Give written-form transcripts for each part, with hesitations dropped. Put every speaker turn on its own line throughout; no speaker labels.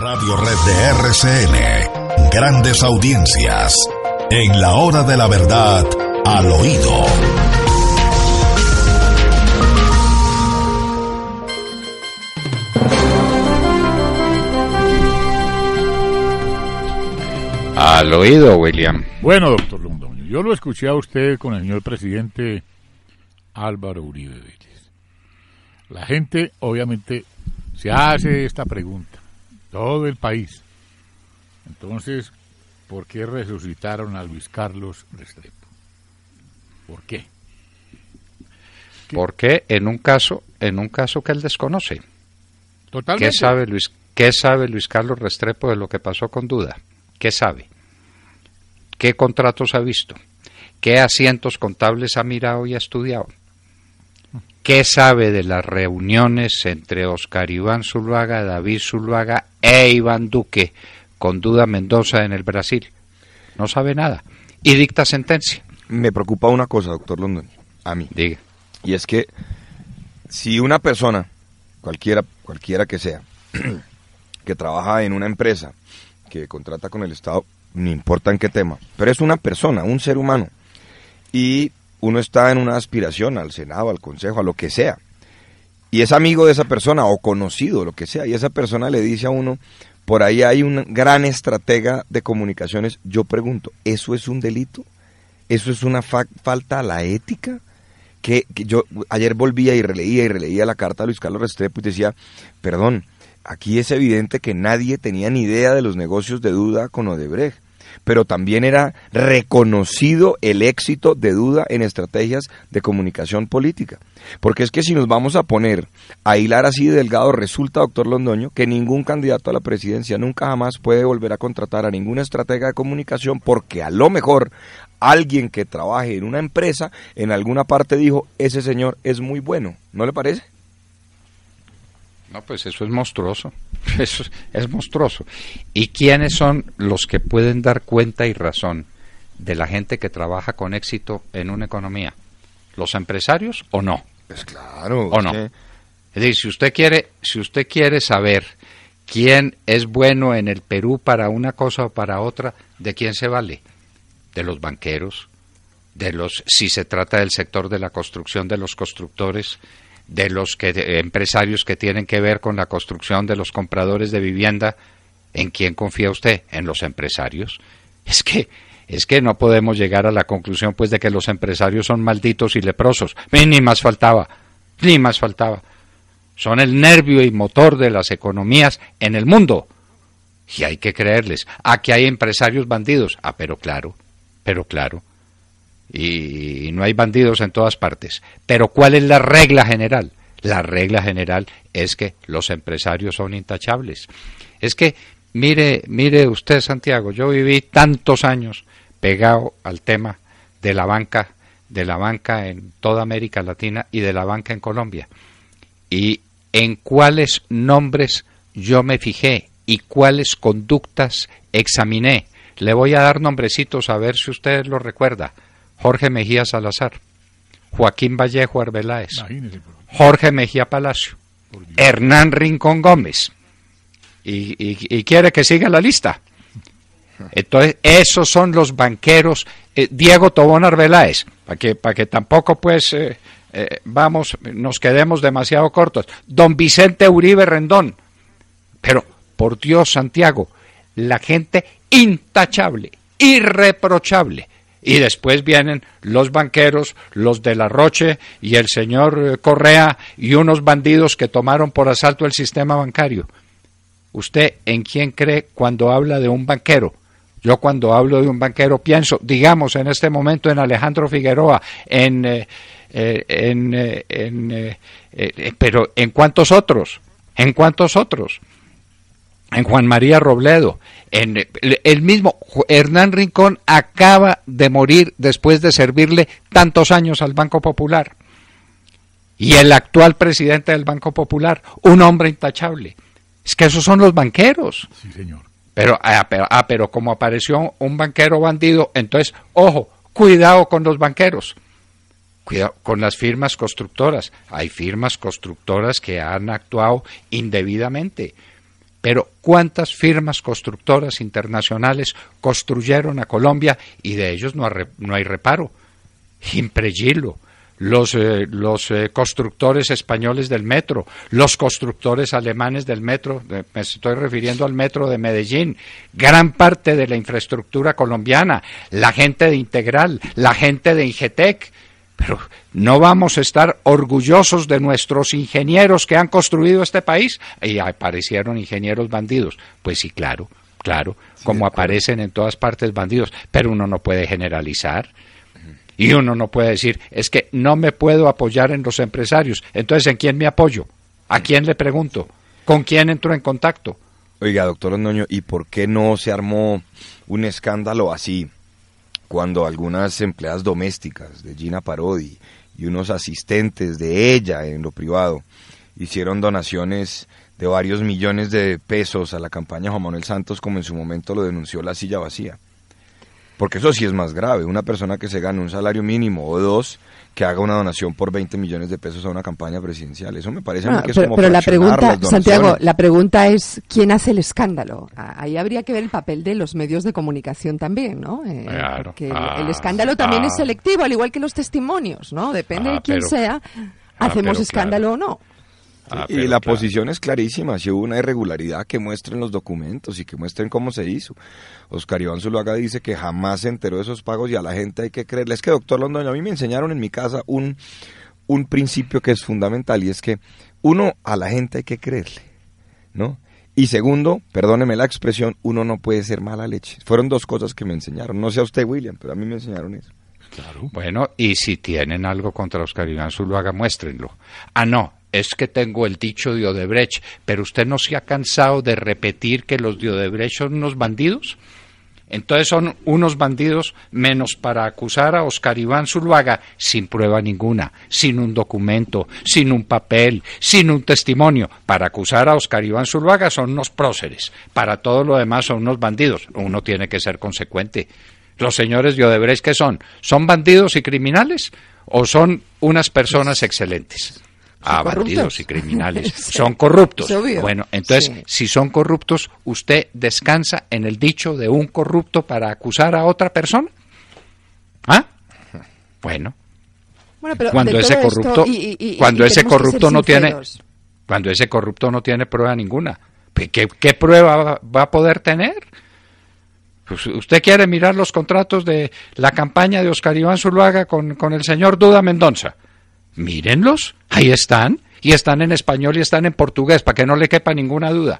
Radio Red de RCN. Grandes audiencias. En la hora de la verdad, al oído.
Al oído, William.
Bueno, doctor Londoño, yo lo escuché a usted con el señor presidente Álvaro Uribe Vélez. La gente, obviamente, se hace esta pregunta. Todo el país. Entonces, ¿por qué resucitaron a Luis Carlos Restrepo? ¿Por qué?
¿Por qué en un caso que él desconoce?
Totalmente.
¿Qué sabe Luis Carlos Restrepo de lo que pasó con Duda? ¿Qué sabe? ¿Qué contratos ha visto? ¿Qué asientos contables ha mirado y ha estudiado? ¿Qué sabe de las reuniones entre Oscar Iván Zuluaga, David Zuluaga e Iván Duque con Duda Mendoza en el Brasil? No sabe nada. Y dicta sentencia.
Me preocupa una cosa, doctor Londoño, a mí.
Diga.
Y es que si una persona, cualquiera que sea, que trabaja en una empresa, que contrata con el Estado, no importa en qué tema, pero es una persona, un ser humano, y uno está en una aspiración al Senado, al Consejo, a lo que sea, y es amigo de esa persona o conocido, lo que sea, y esa persona le dice a uno, por ahí hay un gran estratega de comunicaciones. Yo pregunto, ¿eso es un delito? ¿Eso es una falta a la ética? Que yo ayer volvía y releía la carta de Luis Carlos Restrepo y decía, perdón, aquí es evidente que nadie tenía ni idea de los negocios de Duda con Odebrecht, pero también era reconocido el éxito de Duda en estrategias de comunicación política. Porque es que si nos vamos a poner a hilar así de delgado, resulta, doctor Londoño, que ningún candidato a la presidencia nunca jamás puede volver a contratar a ninguna estratega de comunicación, porque a lo mejor alguien que trabaje en una empresa en alguna parte dijo, ese señor es muy bueno, ¿no le parece?
No, pues eso es monstruoso, eso es monstruoso. ¿Y quiénes son los que pueden dar cuenta y razón de la gente que trabaja con éxito en una economía? ¿Los empresarios o no?
Pues claro.
¿O no? Es decir, si usted quiere saber quién es bueno en el Perú para una cosa o para otra, ¿de quién se vale? De los banqueros, si se trata del sector de la construcción, de los constructores, de los empresarios que tienen que ver con la construcción, de los compradores de vivienda. ¿En quién confía usted? ¿En los empresarios? Es que no podemos llegar a la conclusión pues de que los empresarios son malditos y leprosos. Ni más faltaba. Son el nervio y motor de las economías en el mundo. Y hay que creerles. ¿Que hay empresarios bandidos? Pero claro. Y no hay bandidos en todas partes. Pero ¿cuál es la regla general? La regla general es que los empresarios son intachables. Es que, mire usted, Santiago, yo viví tantos años pegado al tema de la banca en toda América Latina y de la banca en Colombia. Y en cuáles nombres yo me fijé y cuáles conductas examiné. Le voy a dar nombrecitos a ver si usted lo recuerda. Jorge Mejía Salazar, Joaquín Vallejo Arbeláez, Jorge Mejía Palacio, Hernán Rincón Gómez. Y quiere que siga la lista. Entonces, esos son los banqueros. Diego Tobón Arbeláez, para que tampoco pues nos quedemos demasiado cortos. Don Vicente Uribe Rendón. Pero, por Dios, Santiago, la gente intachable, irreprochable. Y después vienen los banqueros, los de la Roche y el señor Correa y unos bandidos que tomaron por asalto el sistema bancario. ¿Usted en quién cree cuando habla de un banquero? Yo cuando hablo de un banquero pienso, digamos, en este momento en Alejandro Figueroa, pero ¿en cuántos otros? ¿En cuántos otros? En Juan María Robledo, en el mismo Hernán Rincón acaba de morir después de servirle tantos años al Banco Popular. Y el actual presidente del Banco Popular, un hombre intachable. Es que esos son los banqueros.
Sí, señor.
Pero como apareció un banquero bandido, entonces, ojo, cuidado con los banqueros. Cuidado con las firmas constructoras. Hay firmas constructoras que han actuado indebidamente. pero ¿cuántas firmas constructoras internacionales construyeron a Colombia y de ellos no hay reparo? Impregilo, los constructores españoles del metro, los constructores alemanes del metro, me estoy refiriendo al metro de Medellín, gran parte de la infraestructura colombiana, la gente de Integral, la gente de Ingetec. Pero ¿no vamos a estar orgullosos de nuestros ingenieros que han construido este país? Y aparecieron ingenieros bandidos. Pues sí, claro, sí, como aparecen en todas partes bandidos, pero uno no puede generalizar. Y uno no puede decir, es que no me puedo apoyar en los empresarios. Entonces, ¿en quién me apoyo? ¿A quién le pregunto? ¿Con quién entro en contacto?
Oiga, doctor Londoño, ¿y por qué no se armó un escándalo así cuando algunas empleadas domésticas de Gina Parodi y unos asistentes de ella en lo privado hicieron donaciones de varios millones de pesos a la campaña Juan Manuel Santos, como en su momento lo denunció La Silla Vacía? Porque eso sí es más grave, una persona que se gane un salario mínimo o dos, que haga una donación por 20 millones de pesos a una campaña presidencial. Eso me parece a mí que es como
pero la pregunta, Santiago, la pregunta es ¿quién hace el escándalo? Ahí habría que ver el papel de los medios de comunicación también, ¿no?
Claro.
Porque el escándalo también es selectivo, al igual que los testimonios, ¿no? Depende de quién sea, hacemos escándalo o no.
Y la posición es clarísima, si hubo una irregularidad que muestren los documentos y que muestren cómo se hizo. Oscar Iván Zuluaga dice que jamás se enteró de esos pagos y a la gente hay que creerle. Es que, doctor Londoño, a mí me enseñaron en mi casa un principio que es fundamental y es que uno, a la gente hay que creerle, ¿no? Y segundo, perdóneme la expresión, uno no puede ser mala leche. Fueron dos cosas que me enseñaron, no sé a usted, William, pero a mí me enseñaron eso.
Claro. Bueno, y si tienen algo contra Oscar Iván Zuluaga, muéstrenlo. No, es que tengo el dicho de Odebrecht, pero usted no se ha cansado de repetir que los de Odebrecht son unos bandidos. Entonces son unos bandidos menos para acusar a Oscar Iván Zuluaga sin prueba ninguna, sin un documento, sin un papel, sin un testimonio. Para acusar a Oscar Iván Zuluaga son unos próceres, para todo lo demás son unos bandidos. Uno tiene que ser consecuente. Los señores de Odebrecht, ¿qué son? ¿Son bandidos y criminales o son unas personas excelentes? Bandidos y criminales. Sí. Son corruptos. Bueno, entonces, sí. Si son corruptos, ¿usted descansa en el dicho de un corrupto para acusar a otra persona? Bueno,
pero
cuando ese corrupto, cuando ese corrupto no tiene prueba ninguna, ¿qué prueba va a poder tener? Pues usted quiere mirar los contratos de la campaña de Oscar Iván Zuluaga con el señor Duda Mendoza. Mírenlos, ahí están, y están en español y están en portugués, para que no le quepa ninguna duda.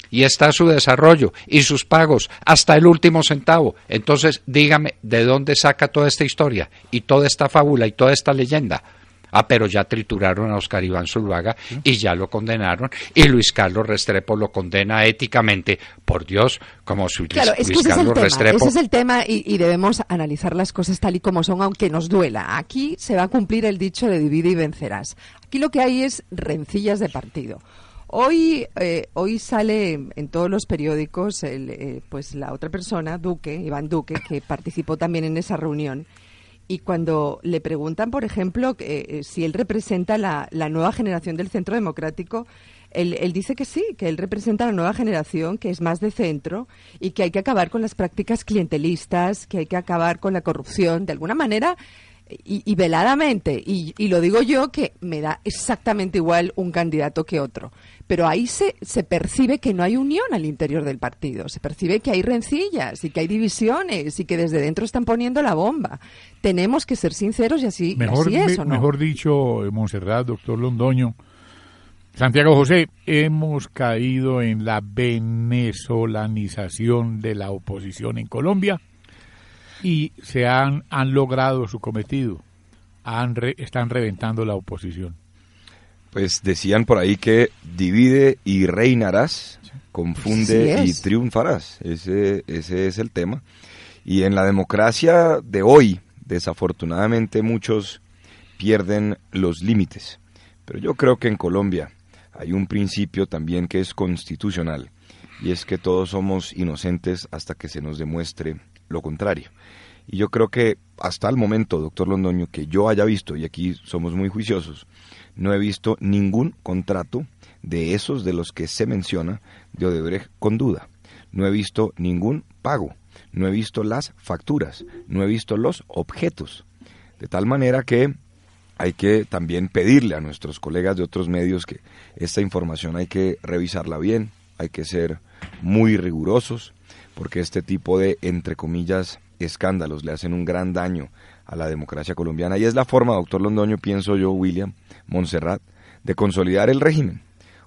Y está su desarrollo y sus pagos hasta el último centavo. Entonces, dígame, ¿de dónde saca toda esta historia y toda esta fábula y toda esta leyenda? Pero ya trituraron a Oscar Iván Zuluaga y ya lo condenaron, y Luis Carlos Restrepo lo condena éticamente. Por Dios, como si Luis Carlos Restrepo...
Ese es el tema y debemos analizar las cosas tal y como son, aunque nos duela. Aquí se va a cumplir el dicho de divide y vencerás. Aquí lo que hay es rencillas de partido. Hoy sale en todos los periódicos pues la otra persona, Iván Duque, que participó también en esa reunión. Y cuando le preguntan, por ejemplo, si él representa la nueva generación del Centro Democrático, él dice que sí, que él representa la nueva generación, que es más de centro y que hay que acabar con las prácticas clientelistas, que hay que acabar con la corrupción, de alguna manera y veladamente. Y lo digo yo, que me da exactamente igual un candidato que otro. Pero ahí se percibe que no hay unión al interior del partido, se percibe que hay rencillas y que hay divisiones y que desde dentro están poniendo la bomba. Tenemos que ser sinceros y así es, ¿o no?
Mejor dicho, Montserrat, doctor Londoño, Santiago José, hemos caído en la venezolanización de la oposición en Colombia y han logrado su cometido, están reventando la oposición. Pues
decían por ahí que divide y reinarás, confunde y triunfarás. Ese es el tema. Y en la democracia de hoy, desafortunadamente, muchos pierden los límites. Pero yo creo que en Colombia hay un principio también que es constitucional, y es que todos somos inocentes hasta que se nos demuestre lo contrario. Y yo creo que hasta el momento, doctor Londoño, que yo haya visto, y aquí somos muy juiciosos, no he visto ningún contrato de esos de los que se menciona de Odebrecht con duda. No he visto ningún pago, no he visto las facturas, no he visto los objetos. De tal manera que hay que también pedirle a nuestros colegas de otros medios que esta información hay que revisarla bien, hay que ser muy rigurosos, porque este tipo de, entre comillas, escándalos le hacen un gran daño a la democracia colombiana. Y es la forma, doctor Londoño, pienso yo, William, Montserrat, de consolidar el régimen.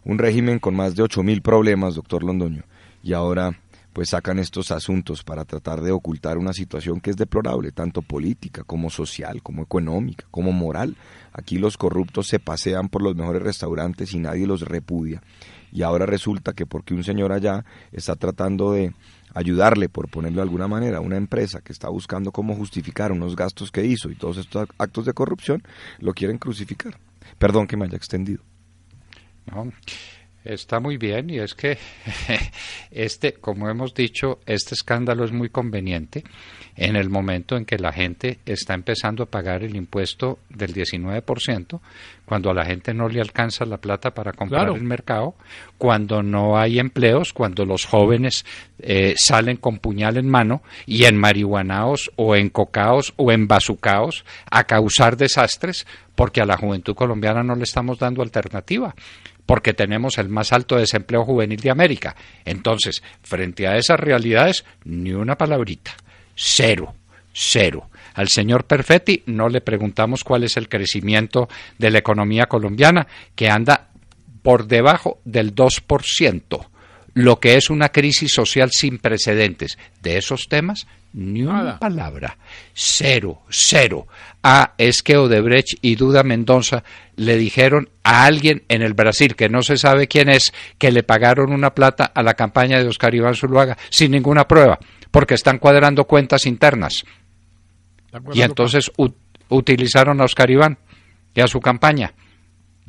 Un régimen con más de 8.000 problemas, doctor Londoño. Y ahora pues sacan estos asuntos para tratar de ocultar una situación que es deplorable, tanto política como social, como económica, como moral. Aquí los corruptos se pasean por los mejores restaurantes y nadie los repudia. Y ahora resulta que porque un señor allá está tratando de ayudarle, por ponerlo de alguna manera, a una empresa que está buscando cómo justificar unos gastos que hizo y todos estos actos de corrupción, lo quieren crucificar. Perdón que me haya extendido.
No, está muy bien, y es que como hemos dicho, este escándalo es muy conveniente en el momento en que la gente está empezando a pagar el impuesto del 19%, cuando a la gente no le alcanza la plata para comprar el mercado, cuando no hay empleos, cuando los jóvenes salen con puñal en mano y enmarihuanaos o encocaos o embazucaos a causar desastres, porque a la juventud colombiana no le estamos dando alternativa, porque tenemos el más alto desempleo juvenil de América. Entonces, frente a esas realidades, ni una palabrita, cero. Al señor Perfetti no le preguntamos cuál es el crecimiento de la economía colombiana, que anda por debajo del 2%, lo que es una crisis social sin precedentes. De esos temas, ni una palabra, cero. Es que Odebrecht y Duda Mendoza le dijeron a alguien en el Brasil, que no se sabe quién es, que le pagaron una plata a la campaña de Oscar Iván Zuluaga sin ninguna prueba, porque están cuadrando cuentas internas. Y entonces utilizaron a Oscar Iván y a su campaña.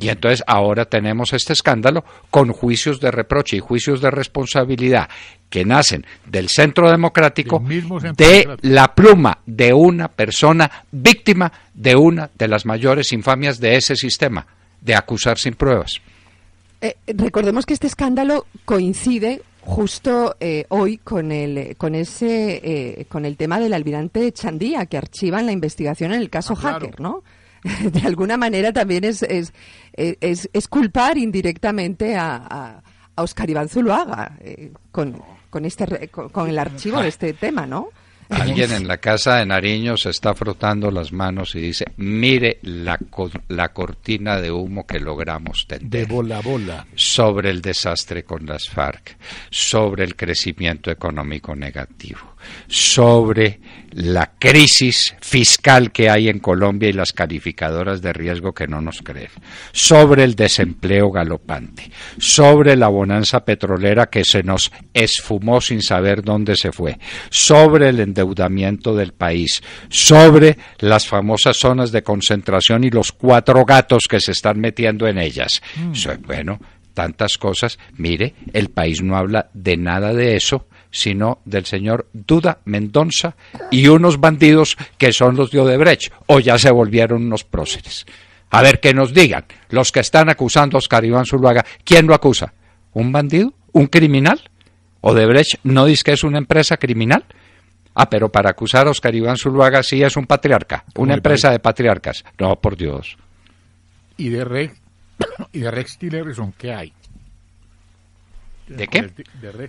Y entonces ahora tenemos este escándalo con juicios de reproche y juicios de responsabilidad que nacen del Centro Democrático, la pluma de una persona víctima de una de las mayores infamias de ese sistema, de acusar sin pruebas.
Recordemos que este escándalo coincide justo hoy con el tema del almirante Echandía, que archivan la investigación en el caso Hacker, ¿no? De alguna manera también es culpar indirectamente a Oscar Iván Zuluaga con el archivo de este tema, ¿no?
Alguien en la casa de Nariño se está frotando las manos y dice: mire la cortina de humo que logramos tender.
De bola.
Sobre el desastre con las FARC, sobre el crecimiento económico negativo, sobre la crisis fiscal que hay en Colombia y las calificadoras de riesgo que no nos creen, sobre el desempleo galopante, sobre la bonanza petrolera que se nos esfumó sin saber dónde se fue, sobre el endeudamiento del país, sobre las famosas zonas de concentración y los 4 gatos que se están metiendo en ellas. Bueno, tantas cosas. Mire, el país no habla de nada de eso, sino del señor Duda Mendoza y unos bandidos que son los de Odebrecht, o ya se volvieron unos próceres. A ver, que nos digan, los que están acusando a Oscar Iván Zuluaga, ¿quién lo acusa? ¿Un bandido? ¿Un criminal? ¿Odebrecht no dice que es una empresa criminal? Pero para acusar a Oscar Iván Zuluaga sí es un patriarca, una empresa de patriarcas. No, por Dios.
¿Y de Rex Tillerson qué hay?
¿De qué?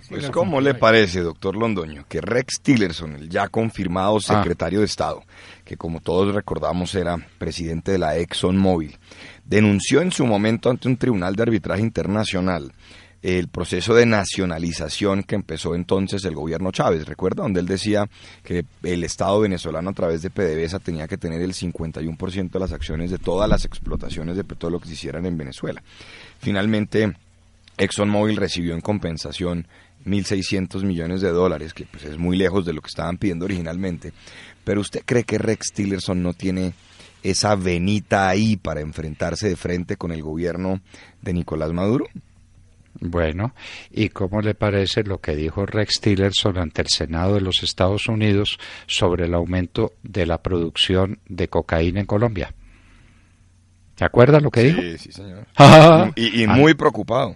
Pues ¿cómo le parece, doctor Londoño, que Rex Tillerson, el ya confirmado secretario de Estado, que como todos recordamos era presidente de la ExxonMobil, denunció en su momento ante un tribunal de arbitraje internacional el proceso de nacionalización que empezó entonces el gobierno Chávez? ¿Recuerda? Donde él decía que el Estado venezolano a través de PDVSA tenía que tener el 51% de las acciones de todas las explotaciones de petróleo que se hicieran en Venezuela. Finalmente, ExxonMobil recibió en compensación $1.600 millones, que pues es muy lejos de lo que estaban pidiendo originalmente. Pero ¿usted cree que Rex Tillerson no tiene esa venita ahí para enfrentarse de frente con el gobierno de Nicolás Maduro?
Bueno, ¿y cómo le parece lo que dijo Rex Tillerson ante el Senado de los Estados Unidos sobre el aumento de la producción de cocaína en Colombia? ¿Se acuerda lo que dijo?
Sí, sí, señor.
Ah,
Y muy preocupado.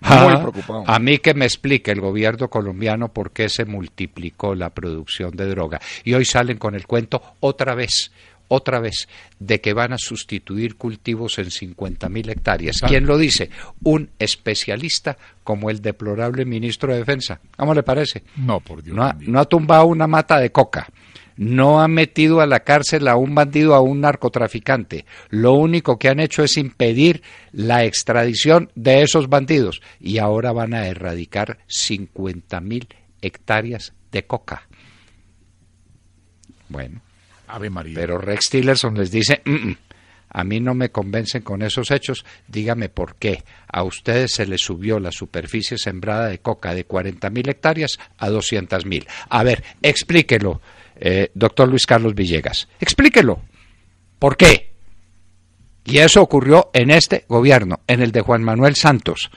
ah,
Muy preocupado.
A mí que me explique el gobierno colombiano por qué se multiplicó la producción de droga. Y hoy salen con el cuento otra vez, de que van a sustituir cultivos en 50.000 hectáreas. ¿Quién lo dice? Un especialista como el deplorable ministro de Defensa. ¿Cómo le parece?
No, por Dios.
No ha tumbado una mata de coca. No han metido a la cárcel a un bandido, a un narcotraficante. Lo único que han hecho es impedir la extradición de esos bandidos. Y ahora van a erradicar 50.000 hectáreas de coca. Bueno,
Ave María.
pero Rex Tillerson les dice, a mí no me convencen con esos hechos, dígame por qué. A ustedes se les subió la superficie sembrada de coca de 40.000 hectáreas a 200.000. A ver, explíquelo. Doctor Luis Carlos Villegas, explíquelo. ¿Por qué? Y eso ocurrió en este gobierno, en el de Juan Manuel Santos.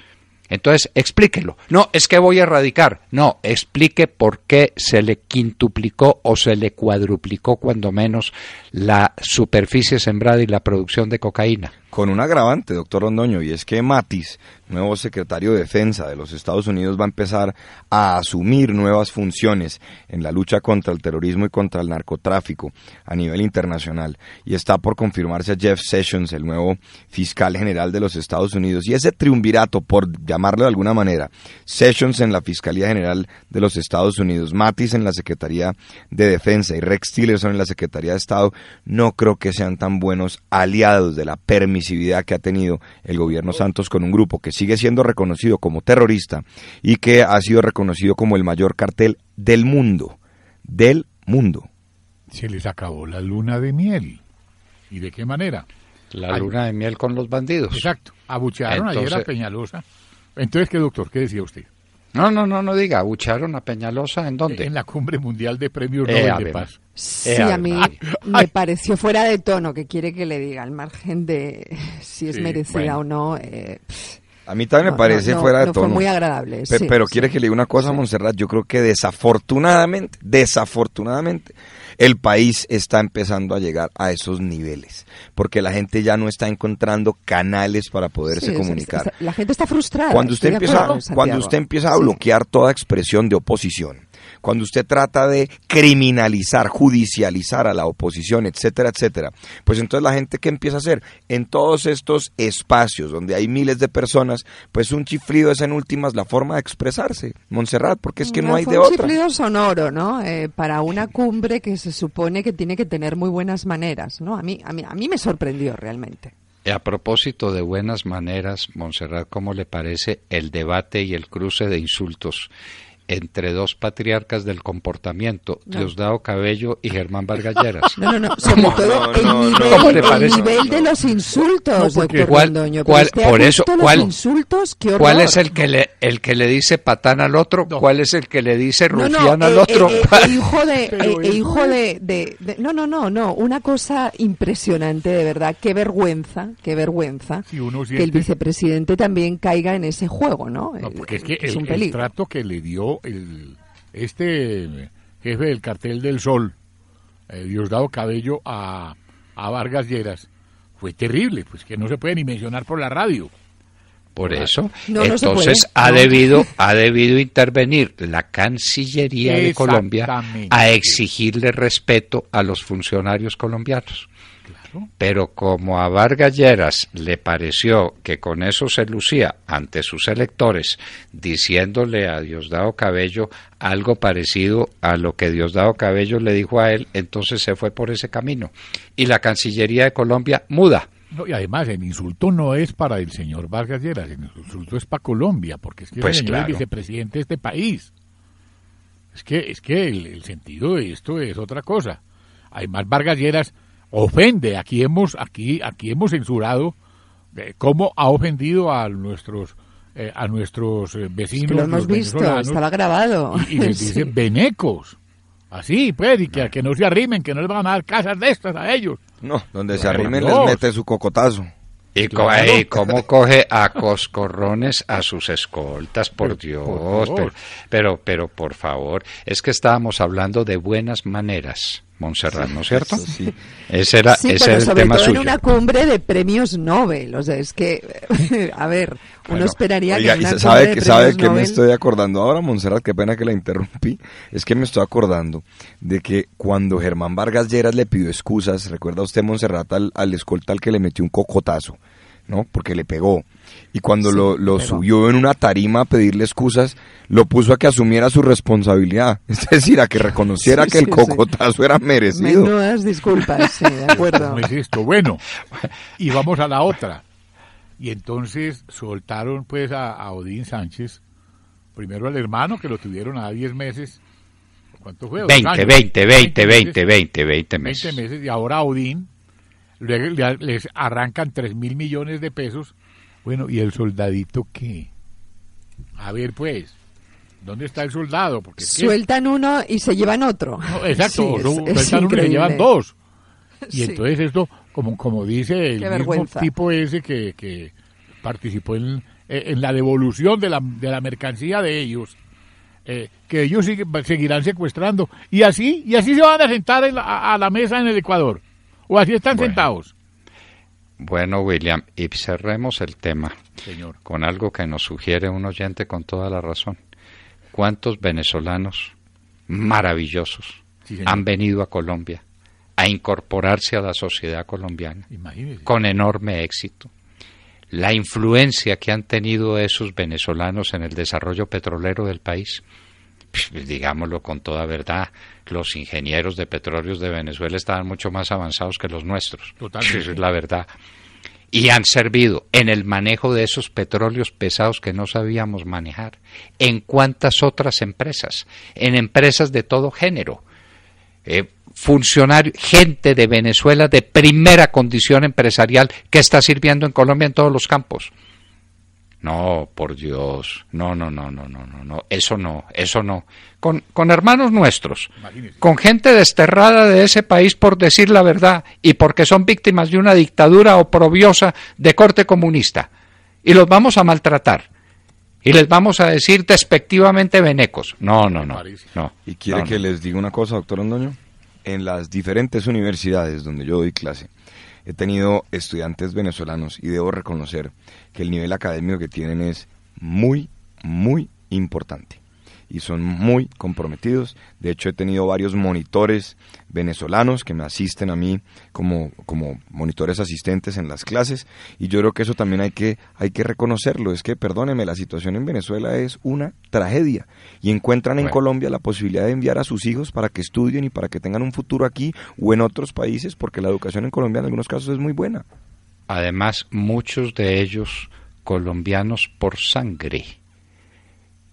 Entonces, explíquelo. No, es que voy a erradicar. No, explique por qué se le quintuplicó o se le cuadruplicó, cuando menos, la superficie sembrada y la producción de cocaína.
Con un agravante, doctor Londoño, y es que Mattis, nuevo secretario de Defensa de los Estados Unidos, va a empezar a asumir nuevas funciones en la lucha contra el terrorismo y contra el narcotráfico a nivel internacional. Y está por confirmarse a Jeff Sessions, el nuevo fiscal general de los Estados Unidos. Y ese triunvirato, por llamarlo de alguna manera, Sessions en la Fiscalía General de los Estados Unidos, Mattis en la Secretaría de Defensa y Rex Tillerson en la Secretaría de Estado, no creo que sean tan buenos aliados de la permisividad que ha tenido el gobierno Santos con un grupo que sigue siendo reconocido como terrorista y que ha sido reconocido como el mayor cartel del mundo.
Se les acabó la luna de miel. ¿Y de qué manera?
La luna de miel con los bandidos.
Exacto. Abuchearon ayer a Peñalosa. Entonces, ¿qué, doctor? ¿Qué decía usted?
No diga, abucharon a Peñalosa, ¿en dónde?
En la Cumbre Mundial de Premios Nobel de Paz.
Sí, a mí me pareció fuera de tono, que quiere que le diga, al margen de si es merecida o no.
A mí también me parece fuera de tono.
Fue muy agradable.
Pero quiere que le diga una cosa, Montserrat. Yo creo que desafortunadamente, el país está empezando a llegar a esos niveles, porque la gente ya no está encontrando canales para poderse comunicar.
La gente está frustrada.
Cuando usted empieza a bloquear toda expresión de oposición, cuando usted trata de criminalizar, judicializar a la oposición, etcétera, etcétera, pues entonces la gente, ¿qué empieza a hacer? En todos estos espacios donde hay miles de personas, pues un chiflido es en últimas la forma de expresarse, Montserrat, porque es que no hay de otra.
Un chiflido sonoro, ¿no? Para una cumbre que se supone que tiene que tener muy buenas maneras, ¿no? A mí me sorprendió realmente.
A propósito de buenas maneras, Montserrat, ¿cómo le parece el debate y el cruce de insultos entre dos patriarcas del comportamiento, Diosdado Cabello y Germán Vargas Lleras?
No, sobre todo el nivel de los insultos, doctor Londoño.
¿Cuál es el que le dice patán al otro? No. ¿Cuál es el que le dice rufián al otro?
No, una cosa impresionante, de verdad, qué vergüenza que el vicepresidente también caiga en ese juego, ¿no?
Porque es que el trato que le dio este jefe del Cartel del Sol, Diosdado Cabello, a Vargas Lleras, fue terrible, pues que no se puede ni mencionar por la radio.
Por eso, entonces ha debido intervenir la Cancillería de Colombia a exigirle respeto a los funcionarios colombianos. Pero como a Vargas Lleras le pareció que con eso se lucía ante sus electores, diciéndole a Diosdado Cabello algo parecido a lo que Diosdado Cabello le dijo a él, entonces se fue por ese camino. Y la Cancillería de Colombia muda.
No, y además el insulto no es para el señor Vargas Lleras, el insulto es para Colombia, porque es que el señor es vicepresidente de este país. Es que el sentido de esto es otra cosa. Además, Vargas Lleras ofende. Aquí hemos censurado cómo ha ofendido a nuestros vecinos.
Lo hemos visto, estaba grabado.
Y les dicen venecos. Así, pues, y que no se arrimen, que no les van a dar casas de estas a ellos.
No, donde se arrimen les mete su cocotazo.
Y cómo coge a coscorrones a sus escoltas, por Dios. Pero por favor, es que estábamos hablando de buenas maneras. Montserrat, ¿no es cierto?
Sí.
Ese era
pero
el
sobre
tema
todo
suyo.
en una cumbre de premios Nobel. O sea, es que, a ver, uno esperaría
Oiga,
que en una
¿sabe
cumbre de
sabe
premios
que me
Nobel...
estoy acordando ahora, Montserrat? Qué pena que la interrumpí. Es que me estoy acordando de que cuando Germán Vargas Lleras le pidió excusas, ¿recuerda usted, Montserrat, al escolta al que le metió un cocotazo, ¿no? Porque le pegó. Y cuando
Sí,
lo subió en una tarima a pedirle excusas, lo puso a que asumiera su responsabilidad. Es decir, a que reconociera
Sí,
que el
sí,
cocotazo era merecido.
Menudas disculpas, sí, de acuerdo.
¿Cómo es esto? Bueno, y vamos a la otra. Y entonces soltaron pues a Odín Sánchez, primero al hermano, que lo tuvieron a 10 meses. ¿Cuánto fue?
20 meses.
20 meses, y ahora a Odín les arrancan 3.000 millones de pesos. Bueno, ¿y el soldadito qué? A ver, pues, ¿dónde está el soldado? Porque es que-
Sueltan uno y se llevan otro.
No, exacto,
Sí,
sueltan
es
uno y se
increíble.
llevan dos. Y
Sí.
entonces esto, como dice el
Qué
mismo
vergüenza.
tipo ese que participó en la devolución de la mercancía de ellos, que ellos seguirán secuestrando. Y así se van a sentar a la mesa en el Ecuador. O así están
Bueno.
sentados.
Bueno, William, y cerremos el tema
Señor.
con algo que nos sugiere un oyente con toda la razón. ¿Cuántos venezolanos maravillosos
Sí, señor.
han venido a Colombia a incorporarse a la sociedad colombiana
Imagínese.
con enorme éxito? La influencia que han tenido esos venezolanos en el desarrollo petrolero del país, pues, digámoslo con toda verdad, los ingenieros de petróleos de Venezuela estaban mucho más avanzados que los nuestros.
Totalmente.
Esa es la verdad. Y han servido en el manejo de esos petróleos pesados que no sabíamos manejar. ¿En cuántas otras empresas? En empresas de todo género. Funcionarios, gente de Venezuela de primera condición empresarial que está sirviendo en Colombia en todos los campos. No, por Dios, no, eso no. Con hermanos nuestros,
Imagínese.
con gente desterrada de ese país por decir la verdad y porque son víctimas de una dictadura oprobiosa de corte comunista. Y los vamos a maltratar. Y les vamos a decir despectivamente venecos. No.
¿Y quiere que les diga una cosa, doctor Londoño? En las diferentes universidades donde yo doy clase, he tenido estudiantes venezolanos y debo reconocer que el nivel académico que tienen es muy, muy importante. Y son muy comprometidos. De hecho, he tenido varios monitores venezolanos que me asisten a mí como monitores asistentes en las clases. Y yo creo que eso también hay que reconocerlo. Es que, perdóneme, la situación en Venezuela es una tragedia. Y encuentran en Colombia la posibilidad de enviar a sus hijos para que estudien y para que tengan un futuro aquí o en otros países, porque la educación en Colombia en algunos casos es muy buena.
Además, muchos de ellos colombianos por sangre.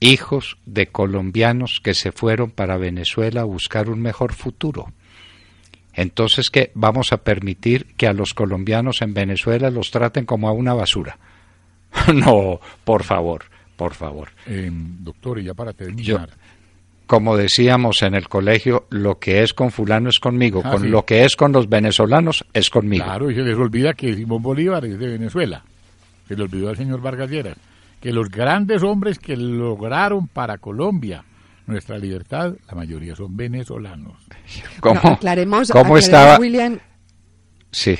Hijos de colombianos que se fueron para Venezuela a buscar un mejor futuro. Entonces, ¿qué? ¿Vamos a permitir que a los colombianos en Venezuela los traten como a una basura? No, por favor.
Doctor, y ya para terminar.
Como decíamos en el colegio, lo que es con fulano es conmigo,
Sí.
lo que es con los venezolanos es conmigo.
Claro, y se les olvida que Simón Bolívar es de Venezuela. Se le olvidó al señor Vargas Lleras. Que los grandes hombres que lograron para Colombia nuestra libertad, la mayoría son venezolanos.
¿Cómo,
Aclaremos,
estaba?
William,
Sí.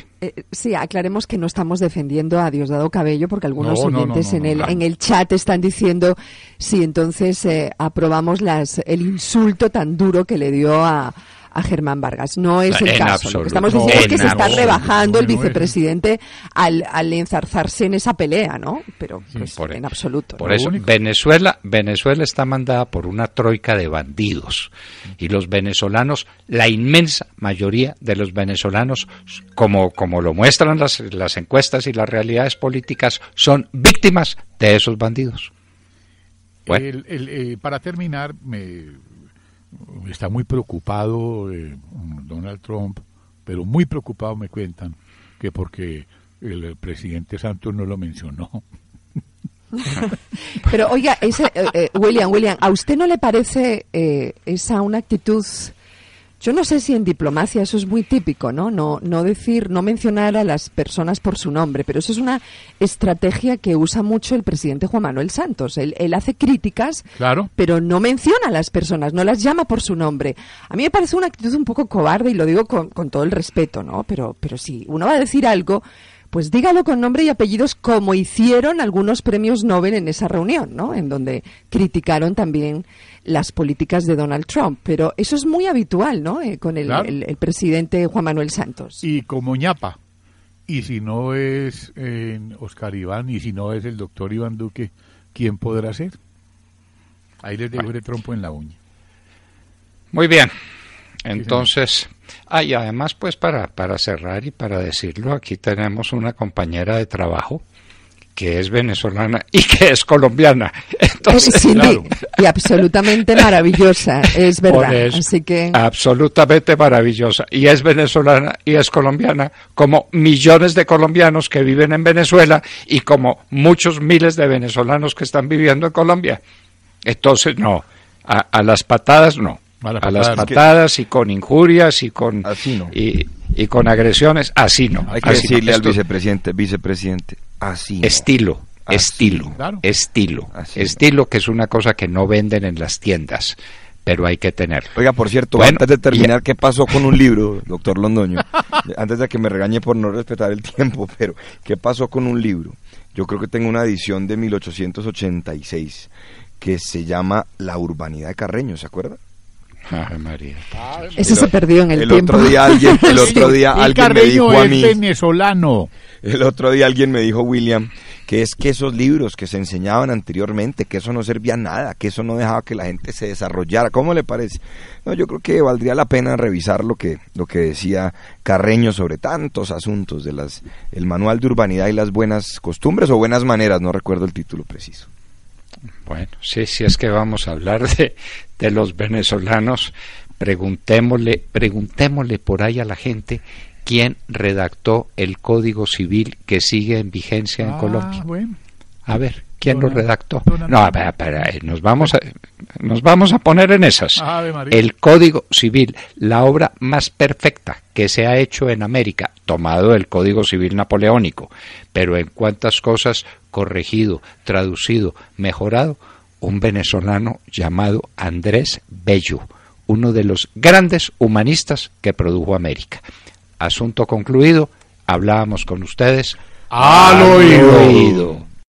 sí, aclaremos que no estamos defendiendo a Diosdado Cabello, porque algunos
No,
oyentes en el chat están diciendo si entonces aprobamos el insulto tan duro que le dio a Germán Vargas. No es el
En
caso.
absoluto.
Lo que estamos diciendo es que se está
absoluto.
rebajando el
No es.
vicepresidente al enzarzarse en esa pelea, ¿no? Pero pues,
por-
en absoluto.
Por
¿no?
eso,
único.
Venezuela está mandada por una troika de bandidos. Y los venezolanos, la inmensa mayoría de los venezolanos, como lo muestran las encuestas y las realidades políticas, son víctimas de esos bandidos. Bueno.
Para terminar, está muy preocupado Donald Trump, pero muy preocupado me cuentan que porque el presidente Santos no lo mencionó.
Pero oiga, William, ¿a usted no le parece esa una actitud, Yo no sé si en diplomacia eso es muy típico, ¿no? No mencionar a las personas por su nombre, pero eso es una estrategia que usa mucho el presidente Juan Manuel Santos. Él hace críticas,
Claro.
pero no menciona a las personas, no las llama por su nombre. A mí me parece una actitud un poco cobarde y lo digo con todo el respeto, ¿no? Pero si uno va a decir algo, pues dígalo con nombre y apellidos, como hicieron algunos premios Nobel en esa reunión, ¿no? En donde criticaron también las políticas de Donald Trump. Pero eso es muy habitual, ¿no? Con
Claro.
el presidente Juan Manuel Santos.
Y como ñapa. Y si no es Oscar Iván, y si no es el doctor Iván Duque, ¿quién podrá ser? Ahí les dejo el trompo en la uña.
Muy bien. Entonces, y además, pues para cerrar y para decirlo, aquí tenemos una compañera de trabajo que es venezolana y que es colombiana. Entonces,
Sí,
claro.
y absolutamente maravillosa, es
por
verdad.
eso,
Así que
absolutamente maravillosa. Y es venezolana y es colombiana, como millones de colombianos que viven en Venezuela y como muchos miles de venezolanos que están viviendo en Colombia. Entonces, no, a las patadas no. A las patadas y con injurias y con
Así no.
y con agresiones, así no.
Hay que
así
decirle
no.
al
Esto-
vicepresidente, así no.
Estilo,
Así,
estilo,
claro.
estilo,
Así
estilo, que es una cosa que no venden en las tiendas, pero hay que tenerlo.
Oiga, por cierto,
Bueno,
antes de terminar, ¿qué pasó con un libro, doctor Londoño? Antes de que me regañe por no respetar el tiempo, pero ¿qué pasó con un libro? Yo creo que tengo una edición de 1886 que se llama La urbanidad de Carreño, ¿se acuerda?
Ave María.
eso se perdió en el tiempo.
Otro día alguien, el otro día
Y
alguien me
Carreño
dijo a
es
mí,
venezolano.
el otro día alguien me dijo, William, que es que esos libros que se enseñaban anteriormente, que eso no servía nada, que eso no dejaba que la gente se desarrollara. ¿Cómo le parece? No, yo creo que valdría la pena revisar lo que decía Carreño sobre tantos asuntos de el manual de urbanidad y las buenas costumbres o buenas maneras, no recuerdo el título preciso.
Bueno, sí, es que vamos a hablar de los venezolanos, preguntémosle por ahí a la gente quién redactó el Código Civil que sigue en vigencia en Colombia.
Bueno.
A ver, ¿quién lo redactó?
don
No,
Antonio.
espera, nos vamos a poner en esas.
Ave María.
El Código Civil, la obra más perfecta que se ha hecho en América, tomado del Código Civil napoleónico, pero en cuántas cosas corregido, traducido, mejorado, un venezolano llamado Andrés Bello, uno de los grandes humanistas que produjo América. Asunto concluido, hablábamos con ustedes
Al oído.